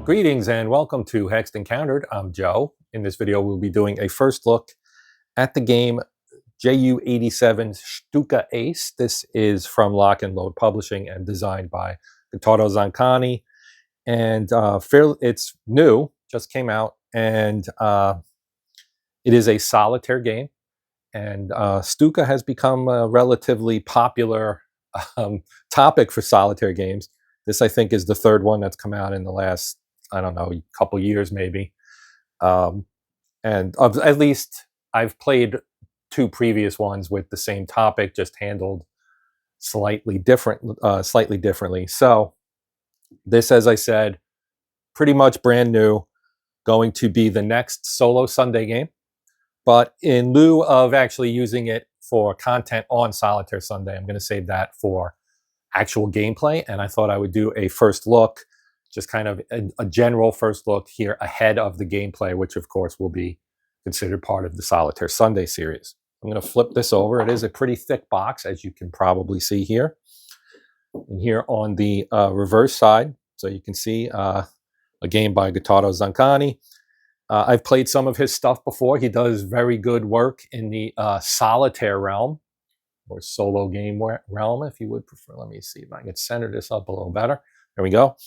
Greetings and welcome to Hexed Encountered. I'm Joe. In this video, we'll be doing a first look at the game Ju87 Stuka Ace. This is from Lock and Load Publishing and designed by Gottardo Zancani. And it's new, just came out, and it is a solitaire game. And Stuka has become a relatively popular topic for solitaire games. This, I think, is the third one that's come out in the last, I don't know, couple years maybe. At least I've played two previous ones with the same topic, just handled slightly differently. So this, as I said, pretty much brand new, going to be the next solo Sunday game. But in lieu of actually using it for content on Solitaire Sunday, I'm going to save that for actual gameplay. And I thought I would do a first look, just kind of a general first look here ahead of the gameplay, which of course will be considered part of the Solitaire Sunday series. I'm going to flip this over. It is a pretty thick box, as you can probably see here. And here on the reverse side, so you can see a game by Gottardo Zancani. I've played some of his stuff before. He does very good work in the solitaire realm, or solo game realm, if you would prefer. Let me see if I can center this up a little better. There we go.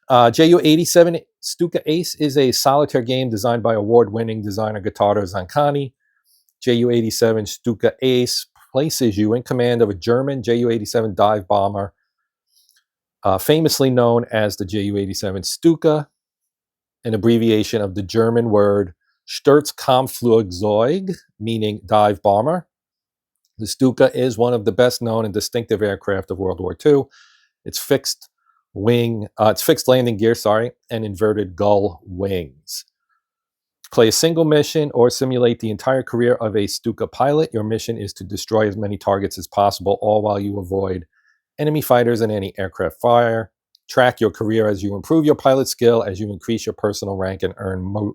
Ju87 Stuka Ace is a solitaire game designed by award-winning designer Gottardo Zancani. Ju87 Stuka Ace places you in command of a German Ju87 dive bomber, famously known as the Ju87 Stuka, an abbreviation of the German word Sturzkampfflugzeug, meaning dive bomber. The Stuka is one of the best known and distinctive aircraft of World War II. It's fixed landing gear, and inverted gull wings. Play a single mission or simulate the entire career of a Stuka pilot. Your mission is to destroy as many targets as possible, all while you avoid enemy fighters and any-aircraft fire. Track your career as you improve your pilot skill, as you increase your personal rank and earn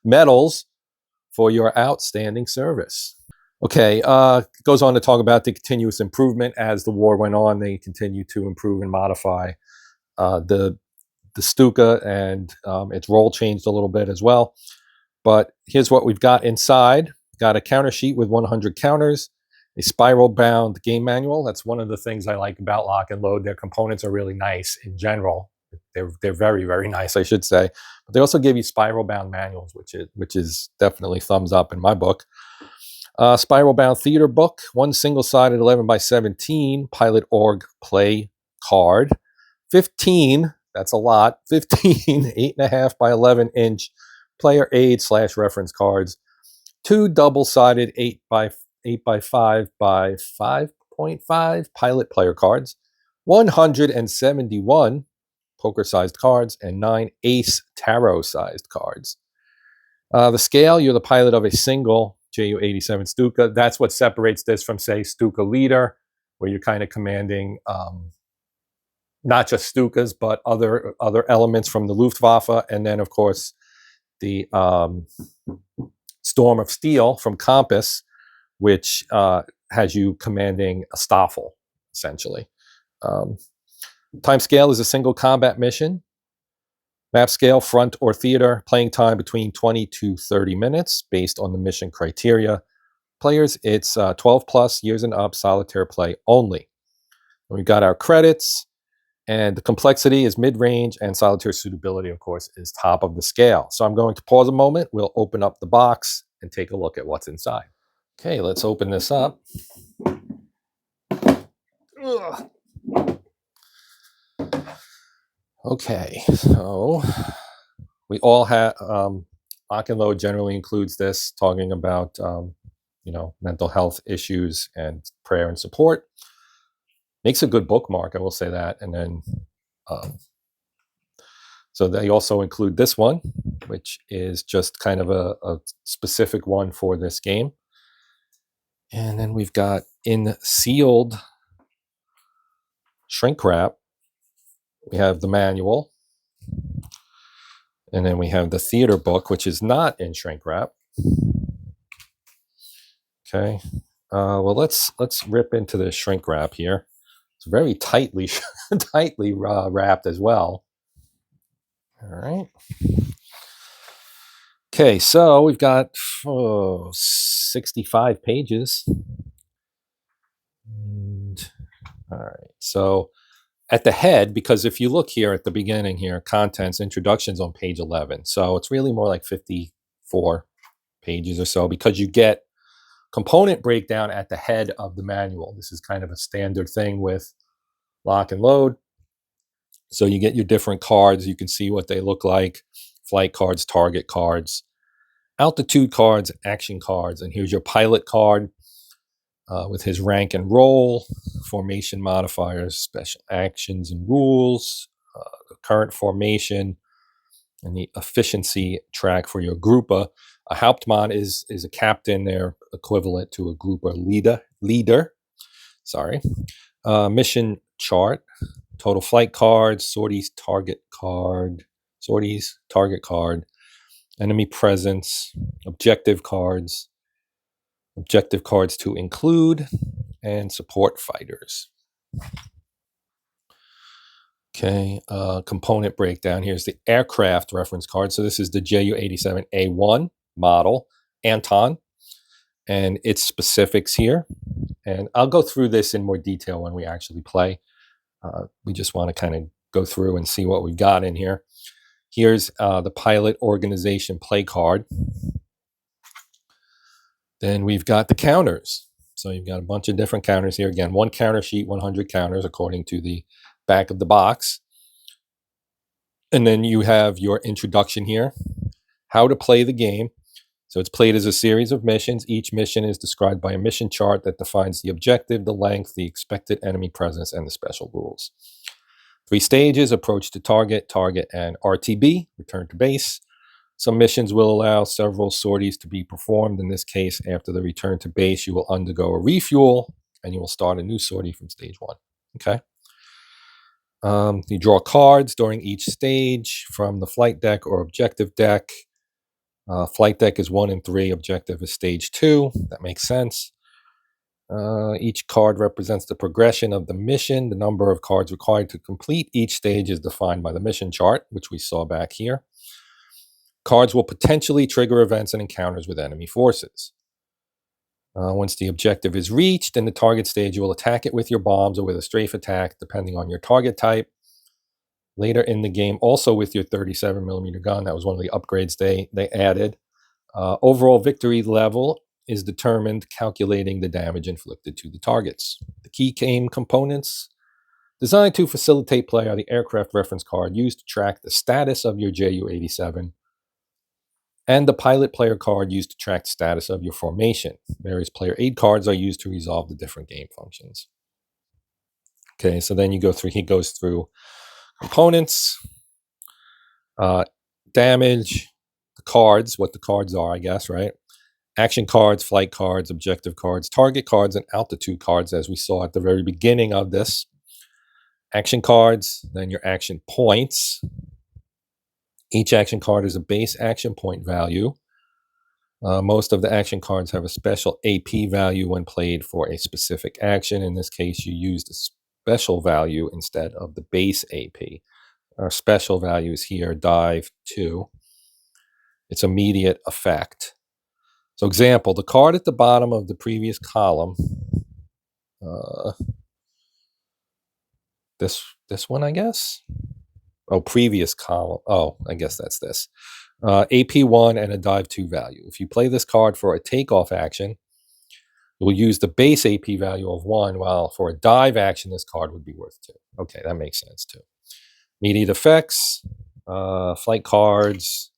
medals for your outstanding service. Okay, goes on to talk about the continuous improvement. As the war went on, they continued to improve and modify the Stuka, and its role changed a little bit as well. But here's what we've got inside. Got a counter sheet with 100 counters, a spiral-bound game manual. That's one of the things I like about Lock and Load. Their components are really nice in general. They're very, very nice, I should say. But they also give you spiral-bound manuals, which is definitely thumbs up in my book. Spiral-bound theater book, one single-sided 11x17 pilot org play card. 15, that's a lot, 15 8.5 by 11-inch player aid / reference cards. Two double-sided 8x5 by 5.5 pilot player cards. 171 poker-sized cards, and 9 ace tarot-sized cards. The scale, you're the pilot of a single Ju87 Stuka. That's what separates this from, say, Stuka Leader, where you're kind of commanding not just Stukas, but other elements from the Luftwaffe, and then, of course, the Storm of Steel from Compass, which has you commanding a Staffel, essentially. Time scale is a single combat mission. Map scale, front or theater. Playing time between 20 to 30 minutes based on the mission criteria. Players, it's 12 plus years and up, solitaire play only. And we've got our credits, and the complexity is mid-range, and solitaire suitability, of course, is top of the scale. So I'm going to pause a moment. We'll open up the box and take a look at what's inside. Okay, let's open this up. Ugh. Okay, so we all have, Lock and Load generally includes this, talking about, mental health issues and prayer and support. Makes a good bookmark, I will say that. And then, so they also include this one, which is just kind of a specific one for this game. And then we've got, in sealed shrink wrap, we have the manual. And then we have the theater book, which is not in shrink wrap. Okay. Well, let's rip into the shrink wrap here. It's very tightly wrapped as well. All right. Okay, so we've got 65 pages. And, all right, so at the head, because if you look here at the beginning here, contents, introductions on page 11. So it's really more like 54 pages or so, because you get component breakdown at the head of the manual. This is kind of a standard thing with lock and load. So you get your different cards. You can see what they look like: flight cards, target cards, altitude cards, action cards. And here's your pilot card with his rank and role, formation modifiers, special actions and rules, the current formation, and the efficiency track for your grouper. A Hauptmann is a captain there, equivalent to a grouper leader. Sorry. Mission chart, total flight cards, sorties target card, enemy presence, objective cards to include, and support fighters. Okay, component breakdown. Here's the aircraft reference card. So this is the Ju87 A1 model, Anton, and its specifics here. And I'll go through this in more detail when we actually play. We just want to kind of go through and see what we've got in here. Here's the pilot organization play card. Then we've got the counters. So you've got a bunch of different counters here. Again, one counter sheet, 100 counters according to the back of the box. And then you have your introduction here, how to play the game. So it's played as a series of missions. Each mission is described by a mission chart that defines the objective, the length, the expected enemy presence, and the special rules. 3 stages: approach to target, and RTB, return to base. Some missions will allow several sorties to be performed. In this case, after the return to base, you will undergo a refuel, and you will start a new sortie from stage 1. Okay. You draw cards during each stage from the flight deck or objective deck. Flight deck is 1 and 3. Objective is stage 2. That makes sense. Each card represents the progression of the mission. The number of cards required to complete each stage is defined by the mission chart, which we saw back here. Cards will potentially trigger events and encounters with enemy forces. Once the objective is reached in the target stage, you will attack it with your bombs or with a strafe attack, depending on your target type. Later in the game, also with your 37mm gun, that was one of the upgrades they added. Overall victory level is determined calculating the damage inflicted to the targets. The key game components designed to facilitate play are the aircraft reference card, used to track the status of your Ju87, and the pilot player card, used to track the status of your formation. Various player aid cards are used to resolve the different game functions. Okay, so then he goes through components, damage, the cards, what the cards are, I guess, right? Action cards, flight cards, objective cards, target cards, and altitude cards, as we saw at the very beginning of this. Action cards, then your action points. Each action card is a base action point value. Most of the action cards have a special AP value when played for a specific action. In this case, you used a special value instead of the base AP. Our special value is here, dive 2. It's immediate effect. So example, the card at the bottom of the previous column, this one, I guess? Oh, previous column. Oh, I guess that's this. AP1 and a dive 2 value. If you play this card for a takeoff action, you'll use the base AP value of 1, while for a dive action, this card would be worth 2. Okay, that makes sense too. Immediate effects, flight cards,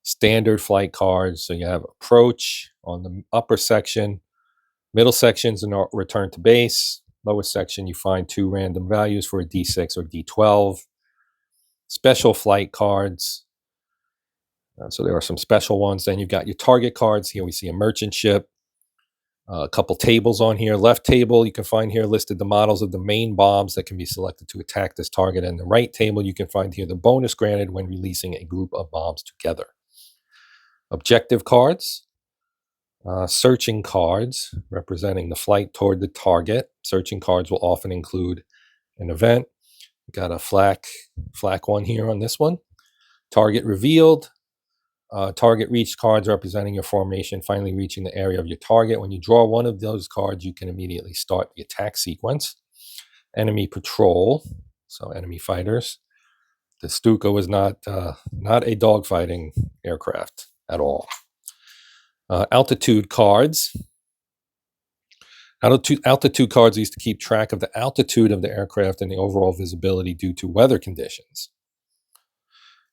standard flight cards. So you have approach on the upper section, middle sections and return to base. Lower section, you find 2 random values for a D6 or D12. Special flight cards. So there are some special ones. Then you've got your target cards. Here we see a merchant ship. A couple tables on here. Left table, you can find here listed the models of the main bombs that can be selected to attack this target. And the right table, you can find here the bonus granted when releasing a group of bombs together. Objective cards. Searching cards representing the flight toward the target. Searching cards will often include an event. Got a flak one here on this one. Target revealed. Target reached cards representing your formation finally reaching the area of your target. When you draw one of those cards, you can immediately start the attack sequence. Enemy patrol, so enemy fighters. The Stuka was not a dogfighting aircraft at all. Altitude cards. Altitude cards used to keep track of the altitude of the aircraft and the overall visibility due to weather conditions.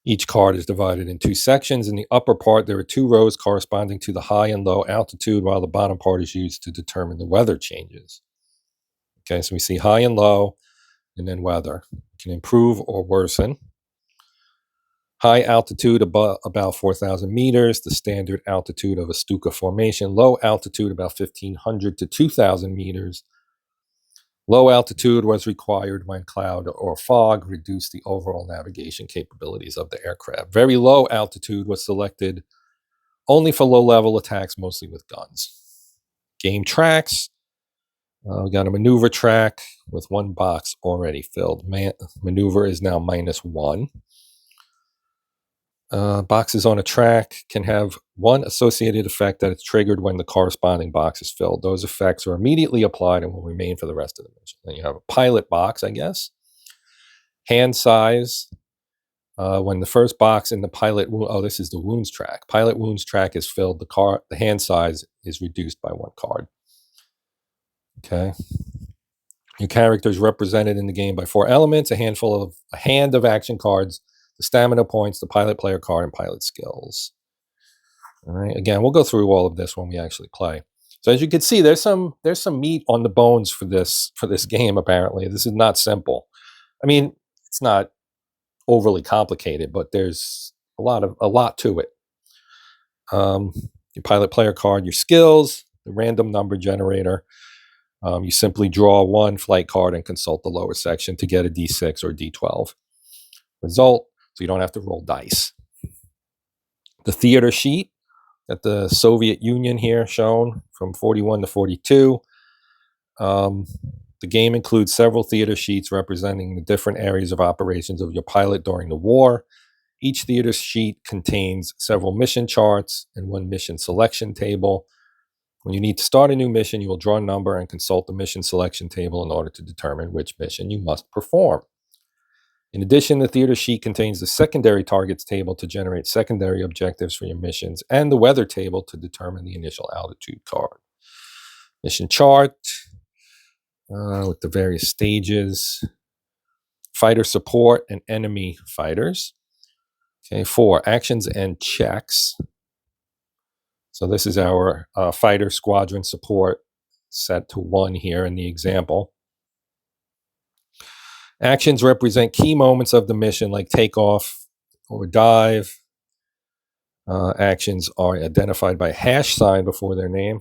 Each card is divided in two sections. In the upper part, there are two rows corresponding to the high and low altitude, while the bottom part is used to determine the weather changes. Okay, so we see high and low, and then weather. It can improve or worsen. High altitude about 4,000 meters, the standard altitude of a Stuka formation. Low altitude about 1,500 to 2,000 meters. Low altitude was required when cloud or fog reduced the overall navigation capabilities of the aircraft. Very low altitude was selected only for low-level attacks, mostly with guns. Game tracks. We got a maneuver track with one box already filled. Maneuver is now -1. Boxes on a track can have one associated effect that is triggered when the corresponding box is filled. Those effects are immediately applied and will remain for the rest of the mission. Then you have a pilot box, I guess. Hand size. When the first box in the pilot this is the wounds track. Pilot wounds track is filled. The hand size is reduced by 1 card. Okay. Your character is represented in the game by 4 elements: a hand of action cards, the stamina points, the pilot player card, and pilot skills. All right. Again, we'll go through all of this when we actually play. So as you can see, there's some meat on the bones for this game. Apparently, this is not simple. I mean, it's not overly complicated, but there's a lot to it. Your pilot player card, your skills, the random number generator. You simply draw 1 flight card and consult the lower section to get a D6 or D12 result, so you don't have to roll dice. The theater sheet at the Soviet Union here shown from 41 to 42. The game includes several theater sheets representing the different areas of operations of your pilot during the war. Each theater sheet contains several mission charts and 1 mission selection table. When you need to start a new mission, you will draw a number and consult the mission selection table in order to determine which mission you must perform. In addition, the theater sheet contains the secondary targets table to generate secondary objectives for your missions and the weather table to determine the initial altitude card. Mission chart with the various stages, fighter support and enemy fighters. Okay, 4, actions and checks. So this is our fighter squadron support set to 1 here in the example. Actions represent key moments of the mission like takeoff or dive. Actions are identified by a hash sign before their name.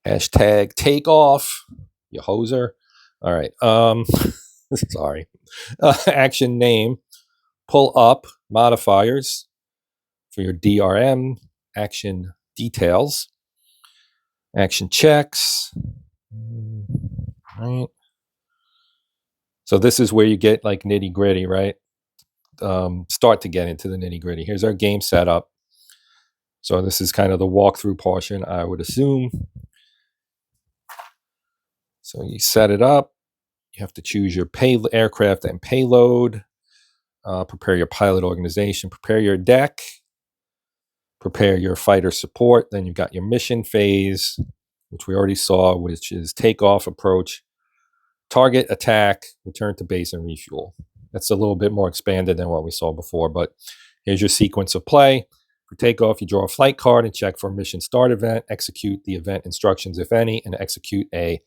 Hashtag takeoff, you hoser. All right. Sorry. Action name, pull up modifiers for your DRM. Action details. Action checks. Right. So this is where you get like nitty gritty, right? Start to get into the nitty gritty. Here's our game setup. So this is kind of the walkthrough portion, I would assume. So you set it up. You have to choose your aircraft and payload. Prepare your pilot organization. Prepare your deck. Prepare your fighter support. Then you've got your mission phase, which we already saw, which is takeoff, approach, target, attack, return to base, and refuel. That's a little bit more expanded than what we saw before, but here's your sequence of play. For takeoff, you draw a flight card and check for mission start event, execute the event instructions, if any, and execute a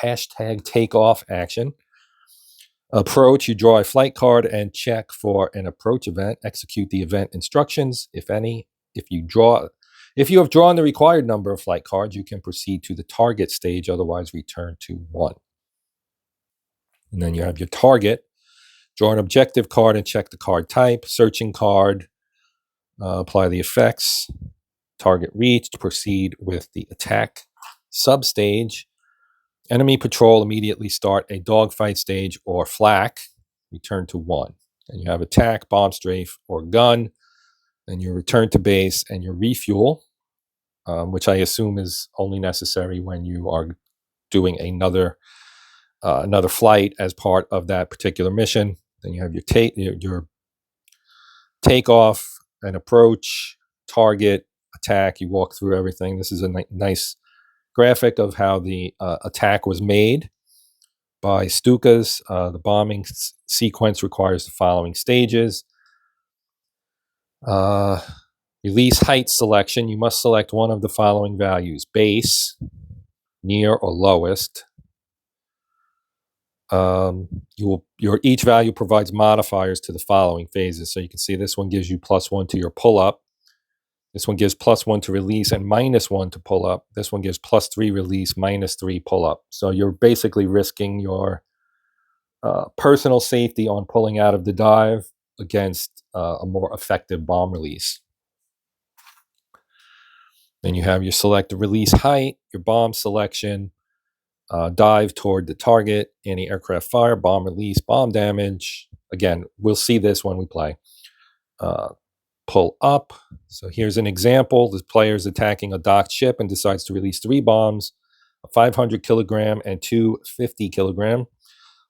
hashtag takeoff action. Approach, you draw a flight card and check for an approach event, execute the event instructions, if any. If you have drawn the required number of flight cards, you can proceed to the target stage, otherwise return to 1. And then you have your target. Draw an objective card and check the card type. Searching card. Apply the effects. Target reached. Proceed with the attack substage. Enemy patrol, immediately start a dogfight stage or flak. Return to 1. And you have attack, bomb strafe, or gun. Then you return to base and you refuel, which I assume is only necessary when you are doing another flight as part of that particular mission. Then you have your takeoff and approach, target, attack. You walk through everything. This is a nice graphic of how the attack was made by Stukas. The bombing sequence requires the following stages. Release height selection. You must select one of the following values: base, near, or lowest. Each value provides modifiers to the following phases. So you can see this one gives you +1 to your pull up. This one gives +1 to release and -1 to pull up. This one gives +3 release, -3 pull up. So you're basically risking your personal safety on pulling out of the dive against a more effective bomb release. Then you have your select the release height, your bomb selection, dive toward the target, anti-aircraft fire, bomb release, bomb damage. Again, we'll see this when we play. Pull up. So here's an example. The player is attacking a docked ship and decides to release 3 bombs, a 500 kilogram and 2 50 kilogram.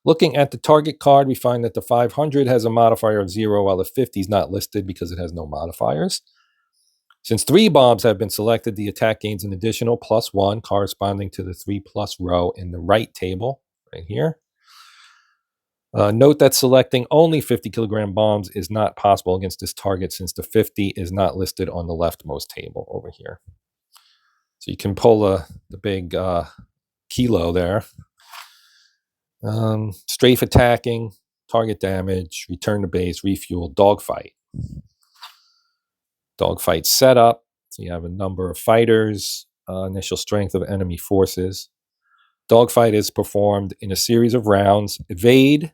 Looking at the target card, we find that the 500 has a modifier of 0, while the 50 is not listed because it has no modifiers. Since 3 bombs have been selected, the attack gains an additional +1 corresponding to the 3+ row in the right table, right here. Note that selecting only 50 kilogram bombs is not possible against this target since the 50 is not listed on the leftmost table over here. So you can pull the big kilo there. Strafe attacking, target damage, return to base, refuel, dogfight. Dogfight setup. So you have a number of fighters, initial strength of enemy forces. Dogfight is performed in a series of rounds: evade,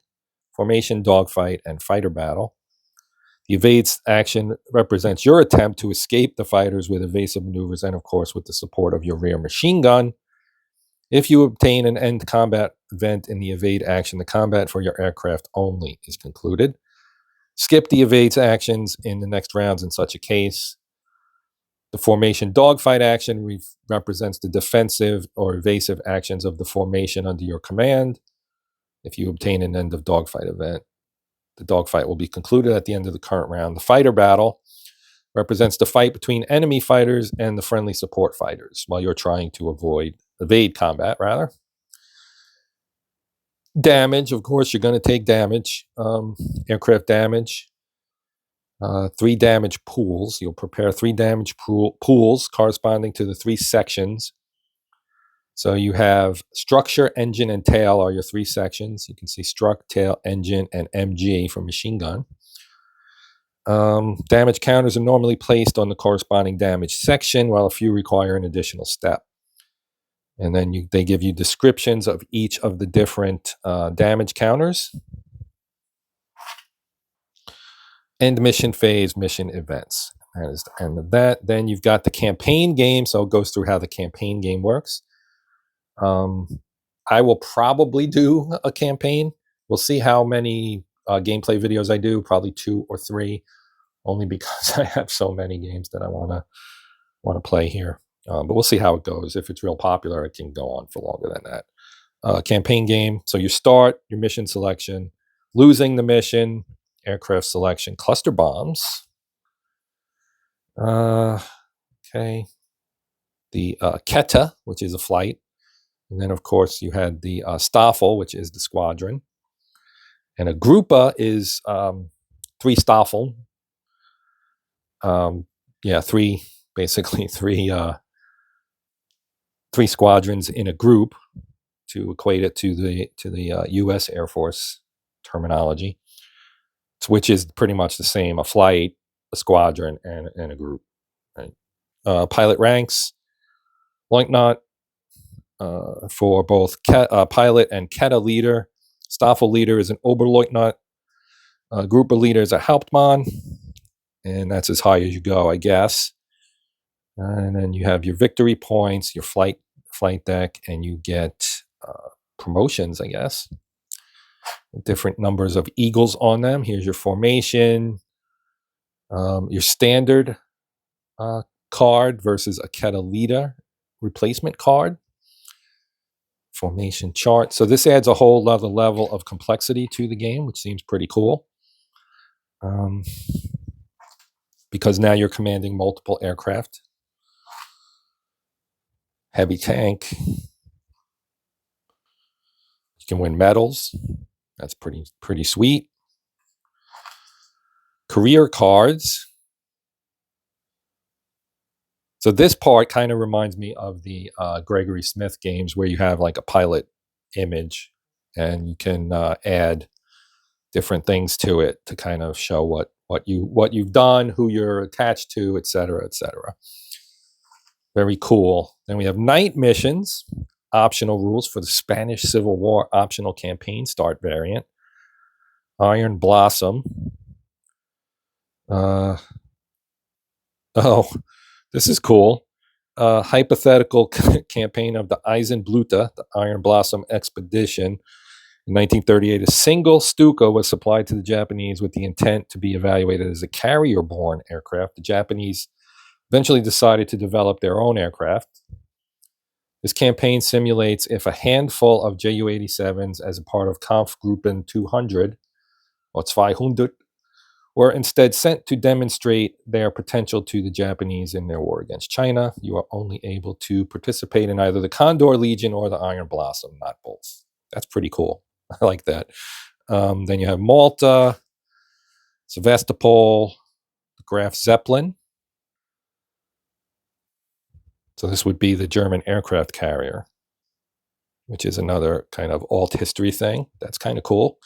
formation, dogfight, and fighter battle. The evade action represents your attempt to escape the fighters with evasive maneuvers and, of course, with the support of your rear machine gun. If you obtain an end combat event in the evade action, the combat for your aircraft only is concluded. Skip the evade actions in the next rounds in such a case. The formation dogfight action represents the defensive or evasive actions of the formation under your command. If you obtain an end of dogfight event, the dogfight will be concluded at the end of the current round. The fighter battle represents the fight between enemy fighters and the friendly support fighters while you're trying to evade combat, rather. Damage, of course, you're going to take damage. Aircraft damage. 3 damage pools. You'll prepare 3 damage pools corresponding to the 3 sections. So you have structure, engine, and tail are your 3 sections. You can see struct, tail, engine, and MG for machine gun. Damage counters are normally placed on the corresponding damage section, while a few require an additional step. And then they give you descriptions of each of the different damage counters. End mission phase, mission events. That is the end of that. Then you've got the campaign game. So it goes through how the campaign game works. I will probably do a campaign. We'll see how many gameplay videos I do, probably 2 or 3, only because I have so many games that I want to play here. But we'll see how it goes. If it's real popular, it can go on for longer than that. Campaign game. So you start your mission selection, losing the mission, aircraft selection, cluster bombs. Okay. The Keta, which is a flight. And then, of course, you had the Staffel, which is the squadron. And a Grupa is 3 Staffel. Basically 3 squadrons in a group, to equate it to the U.S. Air Force terminology, which is pretty much the same: a flight, a squadron, and a group. Right? Pilot ranks: Leutnant for both pilot and Keta leader. Staffel leader is an Oberleutnant. Grupa leader is a Hauptmann, and that's as high as you go, I guess. And then you have your victory points, your flight deck, and you get promotions, I guess. different numbers of eagles on them. Here's your formation, your standard card versus a Catalina replacement card. Formation chart. So this adds a whole other level of complexity to the game, which seems pretty cool. Because now you're commanding multiple aircraft. Heavy tank. You can win medals. That's pretty sweet. Career cards. So this part kind of reminds me of the Gregory Smith games where you have like a pilot image and you can add different things to it to kind of show what you've done, who you're attached to, etc., etc. Very cool. Then we have night missions, optional rules for the Spanish Civil War optional campaign start variant. Iron Blossom. Oh, this is cool. Hypothetical campaign of the Eisenblüte, the Iron Blossom expedition. In 1938, a single Stuka was supplied to the Japanese with the intent to be evaluated as a carrier-borne aircraft. The Japanese eventually decided to develop their own aircraft. This campaign simulates if a handful of Ju-87s as a part of Kampfgruppen 200 or 200 were instead sent to demonstrate their potential to the Japanese in their war against China. You are only able to participate in either the Condor Legion or the Iron Blossom, not both. That's pretty cool. I like that. Then you have Malta, Sevastopol, the Graf Zeppelin. So this would be the German aircraft carrier, which is another kind of alt history thing. That's kind of cool.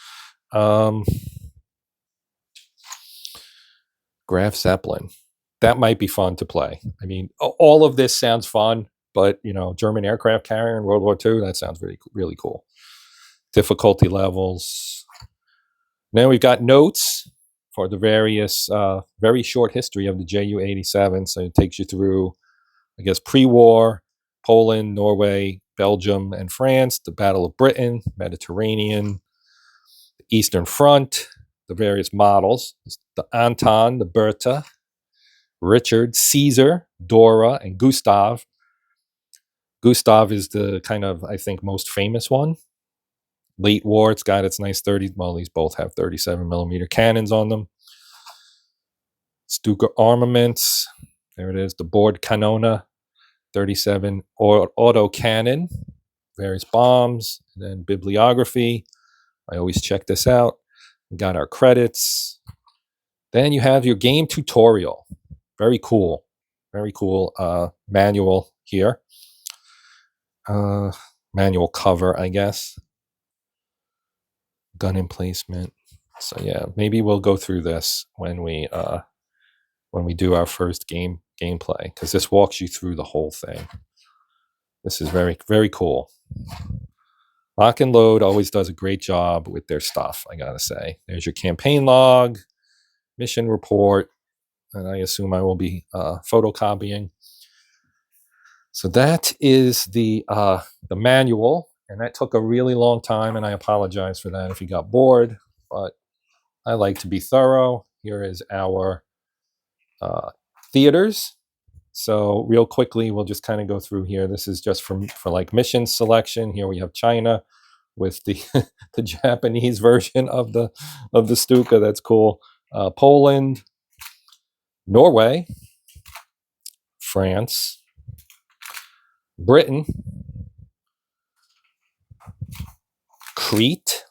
Graf Zeppelin. That might be fun to play. I mean, all of this sounds fun, but, you know, German aircraft carrier in World War II, that sounds really cool. Difficulty levels. Now we've got notes for the various, very short history of the Ju-87. So it takes you through, I guess, pre-war, Poland, Norway, Belgium, and France, the Battle of Britain, Mediterranean, the Eastern Front, the various models, the Anton, the Bertha, Richard, Caesar, Dora, and Gustav. Gustav is the kind of, I think, most famous one. Late war, it's got its nice 30, well, these both have 37 millimeter cannons on them. Stuka armaments, there it is, the Bord Kanone, 37 auto cannon, various bombs, and then bibliography. I always check this out. We got our credits. Then you have your game tutorial. Very cool. Very cool manual here. Manual cover, I guess. Gun emplacement. So yeah, maybe we'll go through this when we do our first gameplay, because this walks you through the whole thing. This is very cool. Lock and Load always does a great job with their stuff, I gotta say. There's your campaign log, mission report, and I assume I will be photocopying. So that is the manual, and that took a really long time, and I apologize for that if you got bored, but I like to be thorough. Here is our theaters. So real quickly, we'll just kind of go through here. This is just for like mission selection. Here we have China with the the Japanese version of the Stuka. That's cool. Poland, Norway, France, Britain, Crete,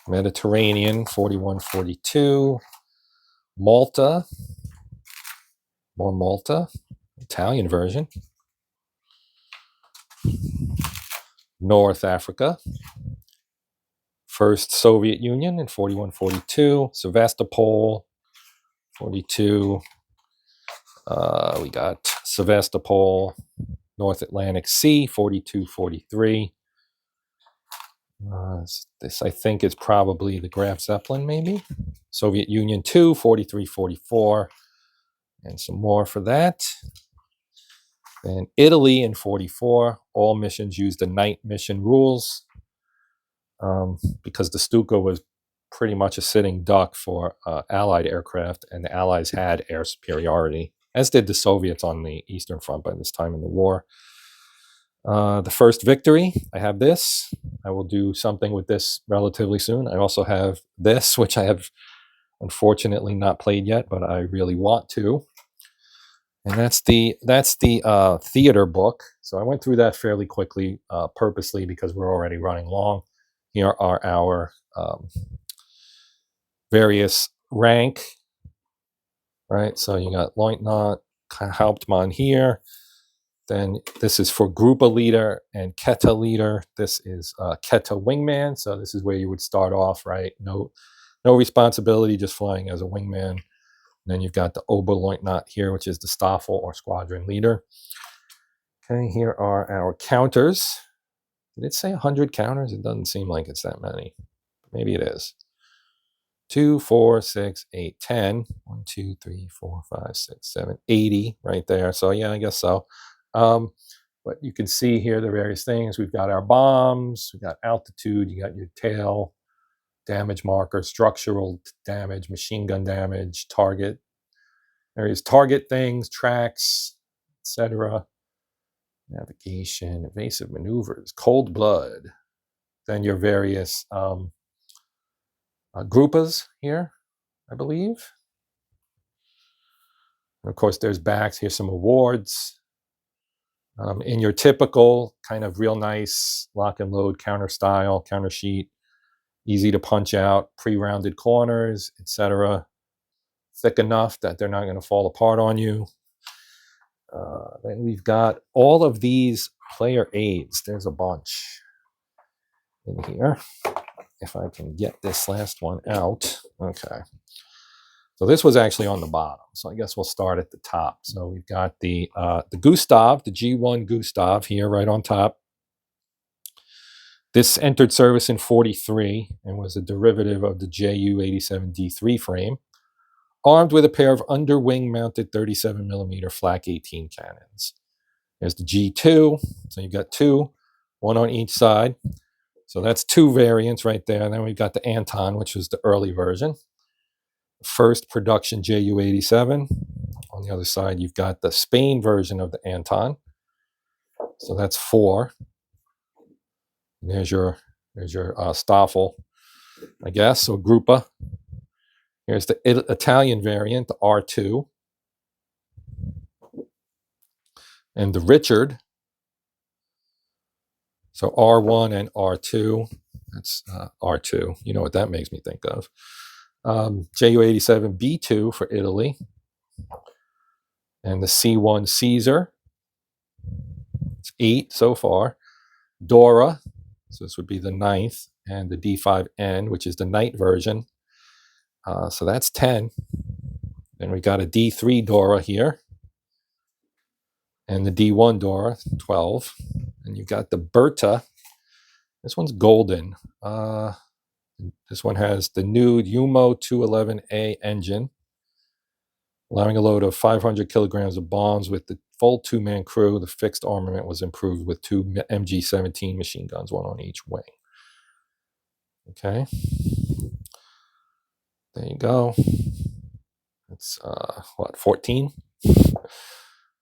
Mediterranean, 4142, Malta, more Malta, Italian version, North Africa, First Soviet Union in 4142, Sevastopol, 42. We got Sevastopol, North Atlantic Sea, 4243. This, I think, is probably the Graf Zeppelin, maybe. Soviet Union 2, 4344. And some more for that. Then Italy in 44, all missions used the night mission rules, because the Stuka was pretty much a sitting duck for Allied aircraft, and the Allies had air superiority, as did the Soviets on the Eastern Front by this time in the war. The first victory, I have this. I will do something with this relatively soon. I also have this, which I have unfortunately not played yet, but I really want to. And that's the theater book. So I went through that fairly quickly, purposely, because we're already running long. Here are our various rank, right? So you got Leutnant, Hauptmann here. Then this is for Gruppe Leader and Ketta Leader. This is Ketta Wingman. So this is where you would start off, right? No responsibility, just flying as a wingman. And then you've got the Oberleutnant here, which is the Staffel or Squadron Leader. Okay, here are our counters. Did it say 100 counters? It doesn't seem like it's that many. Maybe it is. 2, 4, 6, 8, 10. 1, 2, 3, 4, 5, 6, 7, 80 right there. So yeah, I guess so. But you can see here the various things. We've got our bombs, we've got altitude, you got your tail, damage marker, structural damage, machine gun damage, target, various target things, tracks, etc. Navigation, evasive maneuvers, cold blood. Then your various Gruppas here, I believe. And of course, there's backs. Here's some awards. In your typical kind of real nice lock and load counter style, counter sheet, easy to punch out, pre-rounded corners, etc. Thick enough that they're not going to fall apart on you. Then we've got all of these player aids. There's a bunch in here. If I can get this last one out. Okay. So this was actually on the bottom. So I guess we'll start at the top. So we've got the Gustav, the G1 Gustav here right on top. This entered service in 43 and was a derivative of the Ju87 D3 frame, armed with a pair of underwing mounted 37mm Flak 18 cannons. There's the G2. So you've got two, one on each side. So that's two variants right there. And then we've got the Anton, which was the early version. First production Ju87. On the other side, you've got the Spain version of the Anton. So that's 4. And there's your Staffel, I guess, so Gruppa. Here's the Italian variant, the R2. And the Richard. So R1 and R2. That's R2. You know what that makes me think of. Ju87 B2 for Italy. And the C1 Caesar. It's 8 so far. Dora. So this would be the 9th. And the D5N, which is the night version. So that's 10. Then we got a D3 Dora here. And the D1 Dora, 12. And you've got the Berta. This one's golden. This one has the new Umo 211A engine, allowing a load of 500 kilograms of bombs with the full 2-man crew. The fixed armament was improved with 2 MG-17 machine guns, one on each wing. Okay. There you go. It's, 14?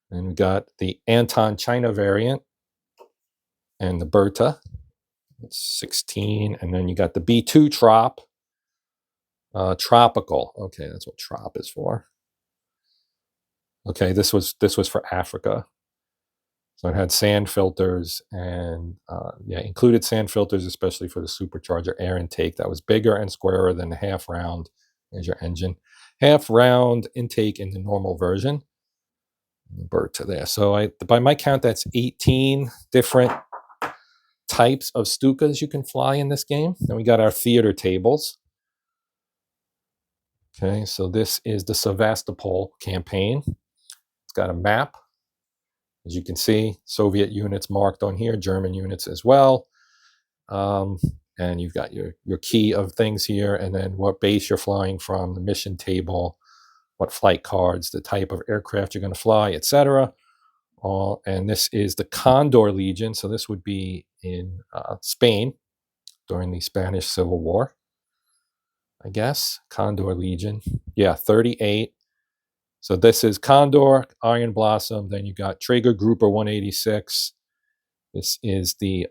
And we got the Anton China variant and the Berta. It's 16. And then you got the B2 Trop. Tropical. Okay, that's what Trop is for. Okay, this was for Africa. So it had sand filters and included sand filters, especially for the supercharger air intake. That was bigger and squarer than the half round. There's your engine. Half round intake in the normal version. Berta there. So by my count, that's 18 different types of Stukas you can fly in this game. Then we got our theater tables. Okay, so this is the Sevastopol campaign. It's got a map. As you can see, Soviet units marked on here, German units as well. And you've got your key of things here, and then what base you're flying from, the mission table, what flight cards, the type of aircraft you're going to fly, etc. And this is the Condor Legion. So this would be in Spain during the Spanish Civil War, I guess. Condor Legion. Yeah, 38. So this is Condor, Iron Blossom. Then you got Traeger Grouper 186. This is the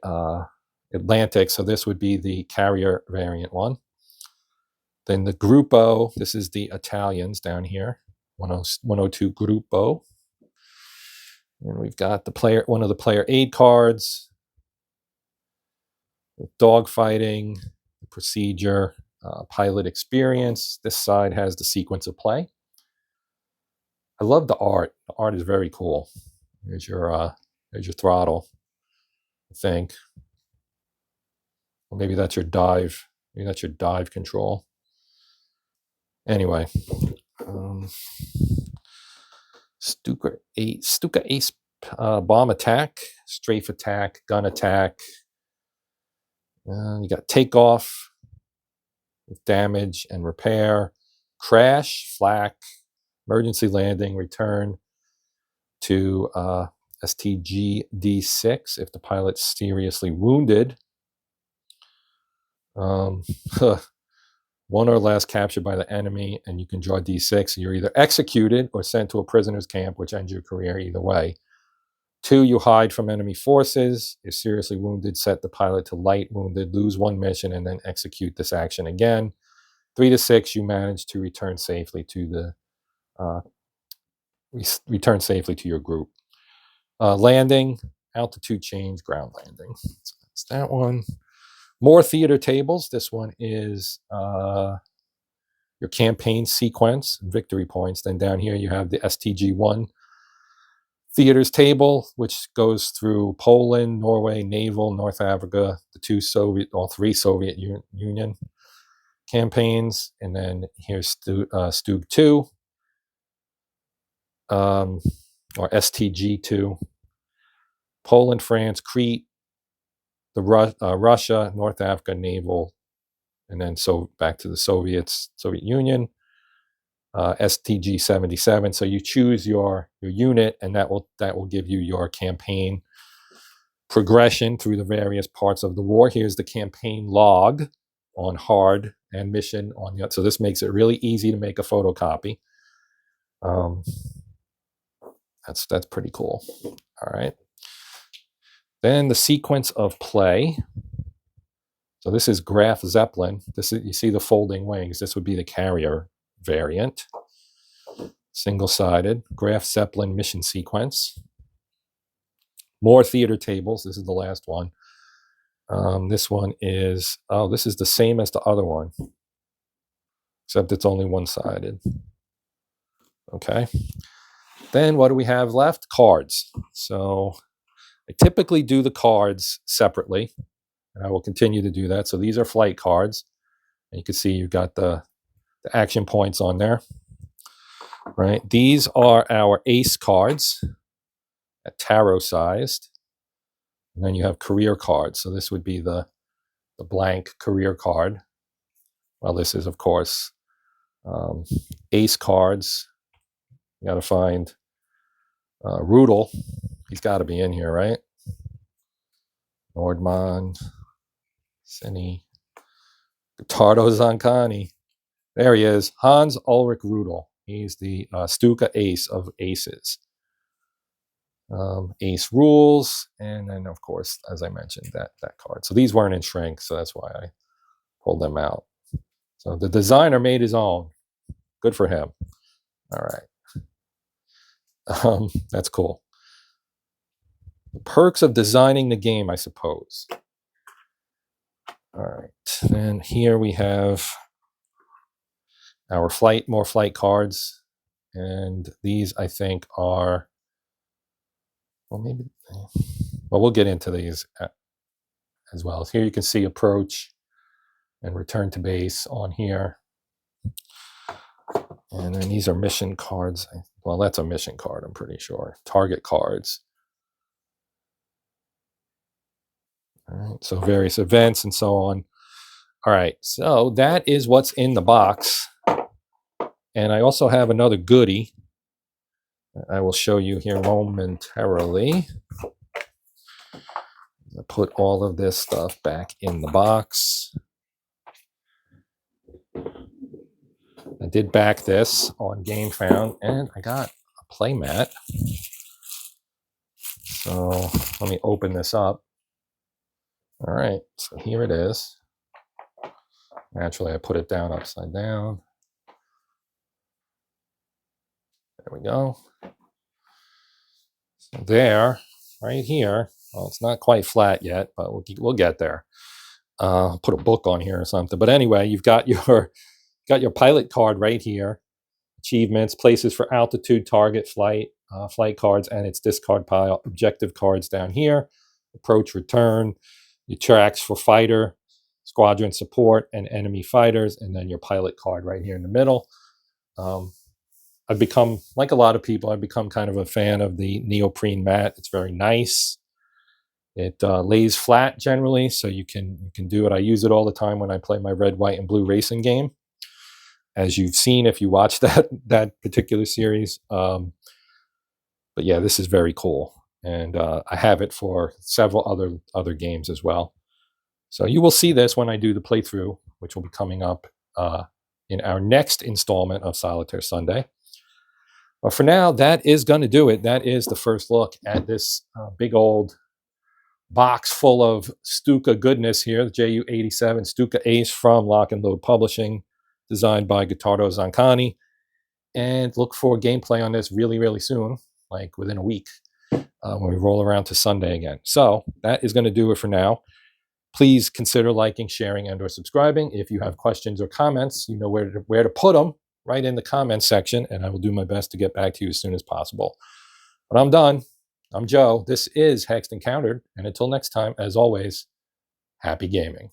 Atlantic. So this would be the carrier variant one. Then the Gruppo. This is the Italians down here. 102 Gruppo. And we've got the one of the player aid cards, dogfighting, procedure, pilot experience. This side has the sequence of play. I love the art. The art is very cool. There's your throttle, I think. Or maybe that's your dive. Maybe that's your dive control. Anyway, Stuka Ace bomb attack, strafe attack, gun attack. You got takeoff with damage and repair, crash, flak, emergency landing, return to STG D6 if the pilot's seriously wounded. One or less captured by the enemy, and you can draw D6. You're either executed or sent to a prisoner's camp, which ends your career either way. 2, you hide from enemy forces. If seriously wounded, set the pilot to light wounded, lose 1 mission, and then execute this action again. 3 to 6, you manage to return safely to your group. Landing, altitude change, ground landing. So that's that one. More theater tables. This one is your campaign sequence, victory points. Then down here you have the STG-1 theaters table, which goes through Poland, Norway, Naval, North Africa, all 3 Soviet Union campaigns. And then here's Stug 2, or STG-2, Poland, France, Crete, the Russia, North Africa, Naval, and then back to the Soviet Union. STG-77. So you choose your unit, and that will give you your campaign progression through the various parts of the war. Here's the campaign log on hard and mission on the. So this makes it really easy to make a photocopy. That's pretty cool. All right. Then the sequence of play. So this is Graf Zeppelin. You see the folding wings. This would be the carrier variant. Single-sided Graf Zeppelin mission sequence. More theater tables. This is the last one. This one is this is the same as the other one, except it's only one-sided. Okay. Then what do we have left? Cards. So I typically do the cards separately, and I will continue to do that. So these are flight cards. And you can see you've got the action points on there. Right. These are our ace cards, at tarot sized. And then you have career cards. So this would be the blank career card. Well, this is, of course, ace cards. You got to find Rudel. He's got to be in here, right? Nordmann, Cine, Gottardo Zancani. There he is, Hans Ulrich Rudel. He's the Stuka Ace of aces. Ace rules, and then, of course, as I mentioned, that card. So these weren't in shrink, so that's why I pulled them out. So the designer made his own. Good for him. All right. That's cool. The perks of designing the game, I suppose. All right. And here we have our more flight cards. And these, I think, are, well, we'll get into these as well. Here you can see approach and return to base on here. And then these are mission cards. Well, that's a mission card, I'm pretty sure. Target cards. All right, so various events and so on. All right, so that is what's in the box. And I also have another goodie. I will show you here momentarily. I'll put all of this stuff back in the box. I did back this on GameFound, and I got a playmat. So let me open this up. All right, so here it is. Naturally, I put it down upside down. There we go. So there, right here. Well, it's not quite flat yet, but we'll get there. Put a book on here or something. But anyway, you've got your pilot card right here. Achievements, places for altitude, target, flight, flight cards, and its discard pile. Objective cards down here. Approach, return. Your tracks for fighter, squadron support, and enemy fighters, and then your pilot card right here in the middle. I've become, like a lot of people, I've become kind of a fan of the neoprene mat. It's very nice. It lays flat generally, so you can do it. I use it all the time when I play my red, white, and blue racing game, as you've seen if you watch that particular series. But yeah, this is very cool, and I have it for several other games as well. So you will see this when I do the playthrough, which will be coming up in our next installment of Solitaire Sunday. But for now, that is going to do it. That is the first look at this big old box full of Stuka goodness here, the Ju87 Stuka Ace from Lock and Load Publishing, designed by Gottardo Zancani. And look for gameplay on this really, really soon, like within a week, when we roll around to Sunday again. So that is going to do it for now. Please consider liking, sharing, and/or subscribing. If you have questions or comments, you know where to put them, right in the comments section, and I will do my best to get back to you as soon as possible. But I'm done. I'm Joe. This is Hexed Encountered, and until next time, as always, happy gaming.